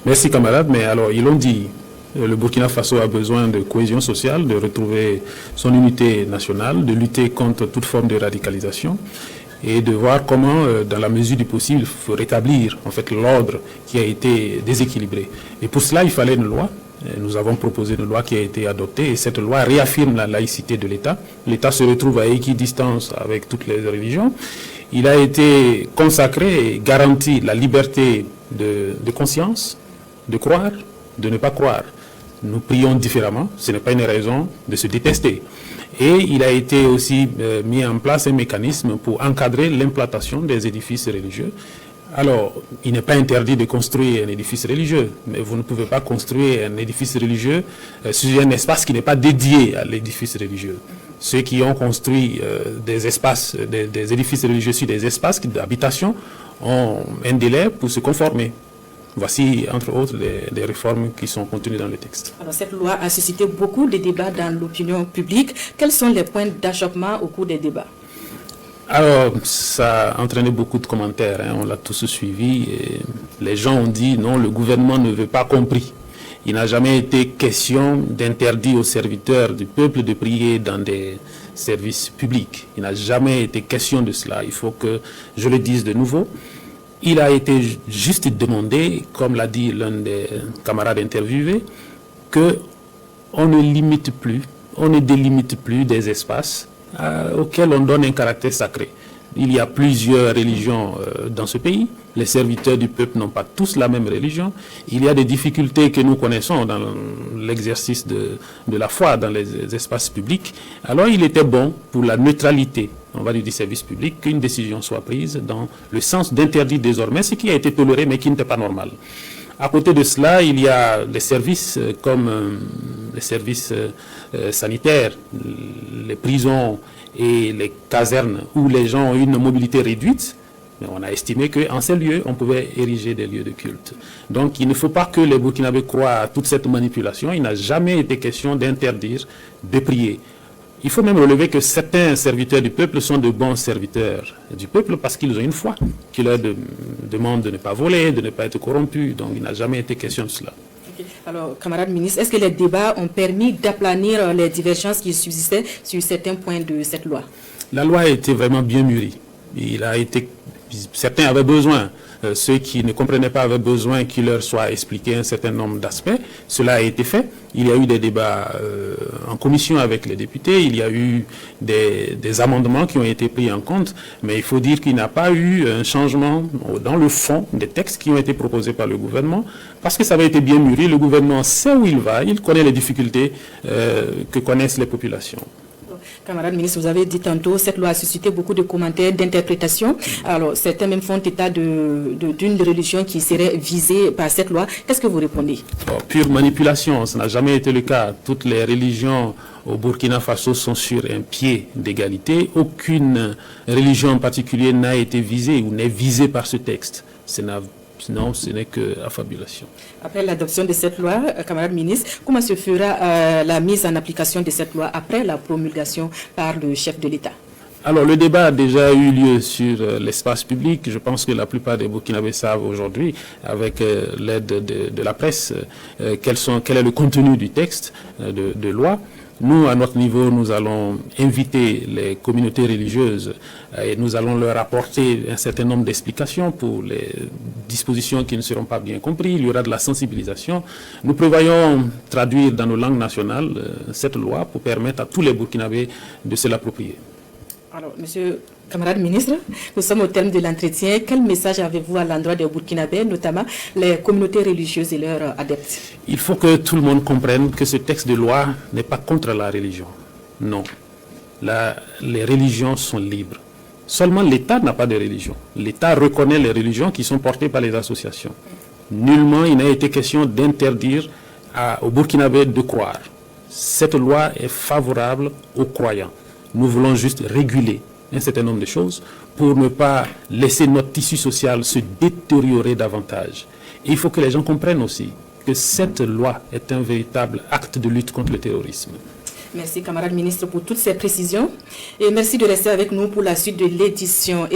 Merci camarades, mais alors ils l'ont dit, le Burkina Faso a besoin de cohésion sociale, de retrouver son unité nationale, de lutter contre toute forme de radicalisation et de voir comment, dans la mesure du possible, il faut rétablir en fait l'ordre qui a été déséquilibré. Et pour cela, il fallait une loi. Nous avons proposé une loi qui a été adoptée et cette loi réaffirme la laïcité de l'État. L'État se retrouve à équidistance avec toutes les religions. Il a été consacré et garanti la liberté de conscience, de croire, de ne pas croire. Nous prions différemment, ce n'est pas une raison de se détester. Et il a été aussi mis en place un mécanisme pour encadrer l'implantation des édifices religieux. Alors, il n'est pas interdit de construire un édifice religieux, mais vous ne pouvez pas construire un édifice religieux sur un espace qui n'est pas dédié à l'édifice religieux. Ceux qui ont construit des édifices religieux sur des espaces d'habitation ont un délai pour se conformer. Voici, entre autres, des réformes qui sont contenues dans le texte. Alors, cette loi a suscité beaucoup de débats dans l'opinion publique. Quels sont les points d'achoppement au cours des débats? Alors, ça a entraîné beaucoup de commentaires, on l'a tous suivi. Et les gens ont dit non, le gouvernement ne veut pas compris. Il n'a jamais été question d'interdire aux serviteurs du peuple de prier dans des services publics. Il n'a jamais été question de cela. Il faut que je le dise de nouveau. Il a été juste demandé, comme l'a dit l'un des camarades interviewés, qu'on ne limite plus, on ne délimite plus des espaces auxquels on donne un caractère sacré. Il y a plusieurs religions dans ce pays. Les serviteurs du peuple n'ont pas tous la même religion. Il y a des difficultés que nous connaissons dans l'exercice de la foi dans les espaces publics. Alors il était bon pour la neutralité, on va dire, du service public, qu'une décision soit prise dans le sens d'interdire désormais ce qui a été toléré mais qui n'était pas normal. À côté de cela, il y a des services comme les services sanitaires, les prisons et les casernes où les gens ont une mobilité réduite. Mais on a estimé qu'en ces lieux, on pouvait ériger des lieux de culte. Donc il ne faut pas que les Burkinabés croient à toute cette manipulation. Il n'a jamais été question d'interdire de prier. Il faut même relever que certains serviteurs du peuple sont de bons serviteurs du peuple parce qu'ils ont une foi qui leur demande de ne pas voler, de ne pas être corrompus. Donc il n'a jamais été question de cela. Alors, camarade ministre, est-ce que les débats ont permis d'aplanir les divergences qui subsistaient sur certains points de cette loi? La loi a été vraiment bien mûrie. Certains avaient besoin, ceux qui ne comprenaient pas avaient besoin qu'il leur soit expliqué un certain nombre d'aspects. Cela a été fait. Il y a eu des débats en commission avec les députés. Il y a eu des amendements qui ont été pris en compte. Mais il faut dire qu'il n'y a pas eu un changement dans le fond des textes qui ont été proposés par le gouvernement. Parce que ça avait été bien mûri. Le gouvernement sait où il va. Il connaît les difficultés que connaissent les populations. Camarade ministre, vous avez dit tantôt, cette loi a suscité beaucoup de commentaires, d'interprétations. Alors, certains même font état d'une religion qui serait visée par cette loi. Qu'est-ce que vous répondez? Pure manipulation, ça n'a jamais été le cas. Toutes les religions au Burkina Faso sont sur un pied d'égalité. Aucune religion en particulier n'a été visée ou n'est visée par ce texte. Sinon, ce n'est que affabulation. Après l'adoption de cette loi, camarade ministre, comment se fera la mise en application de cette loi après la promulgation par le chef de l'État? Alors, le débat a déjà eu lieu sur l'espace public. Je pense que la plupart des Burkinabés savent aujourd'hui, avec l'aide de la presse, quel est le contenu du texte de loi. Nous, à notre niveau, nous allons inviter les communautés religieuses et nous allons leur apporter un certain nombre d'explications pour les dispositions qui ne seront pas bien comprises. Il y aura de la sensibilisation. Nous prévoyons traduire dans nos langues nationales cette loi pour permettre à tous les Burkinabés de se l'approprier. Alors, monsieur camarade ministre, nous sommes au terme de l'entretien. Quel message avez-vous à l'endroit des Burkinabés, notamment les communautés religieuses et leurs adeptes? Il faut que tout le monde comprenne que ce texte de loi n'est pas contre la religion. Non. Les religions sont libres. Seulement l'État n'a pas de religion. L'État reconnaît les religions qui sont portées par les associations. Nullement il n'a été question d'interdire aux Burkinabés de croire. Cette loi est favorable aux croyants. Nous voulons juste réguler un certain nombre de choses pour ne pas laisser notre tissu social se détériorer davantage. Et il faut que les gens comprennent aussi que cette loi est un véritable acte de lutte contre le terrorisme. Merci, camarade ministre, pour toutes ces précisions. Et merci de rester avec nous pour la suite de l'édition.